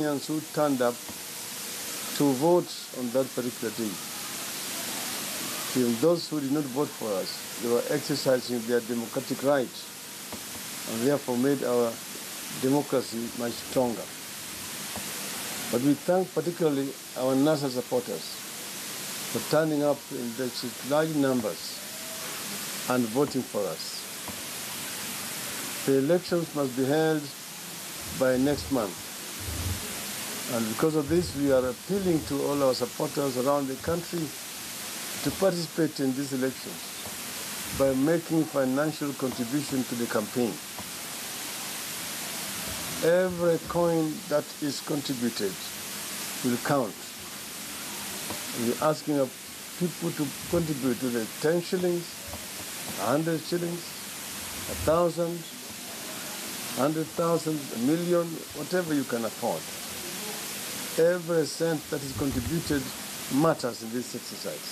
Kenyans who turned up to vote on that particular day. Even those who did not vote for us, they were exercising their democratic rights and therefore made our democracy much stronger. But we thank particularly our NASA supporters for turning up in such large numbers and voting for us. The elections must be held by next month. And because of this, we are appealing to all our supporters around the country to participate in these elections by making financial contribution to the campaign. Every coin that is contributed will count. We're asking people to contribute to the 10 shillings, 100 shillings, 1,000, 100,000, a million, whatever you can afford. Every cent that is contributed matters in this exercise.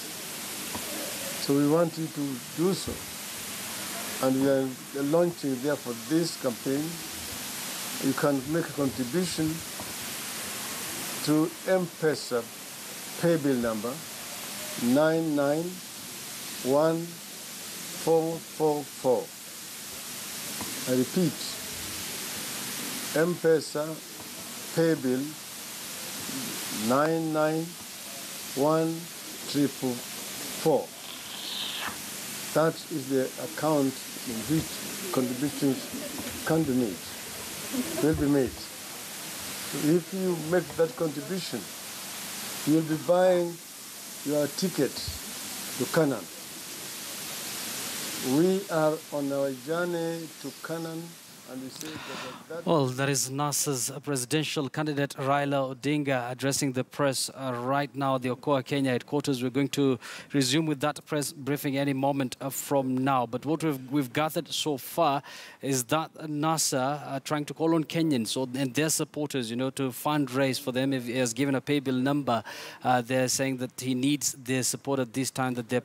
So we want you to do so. And we are launching, therefore, this campaign. You can make a contribution through M-Pesa Paybill number 991444. I repeat, M-Pesa Paybill 991444. That is the account in which contributions can be made, will be made. So if you make that contribution, you will be buying your ticket to Canaan. We are on our journey to Canaan. Well, that is NASA's presidential candidate Raila Odinga addressing the press right now at the Okoa, Kenya headquarters. We're going to resume with that press briefing any moment from now. But what we've gathered so far is that NASA are trying to call on Kenyans and their supporters, to fundraise for them. If he has given a paybill number, they're saying that he needs their support at this time, that they're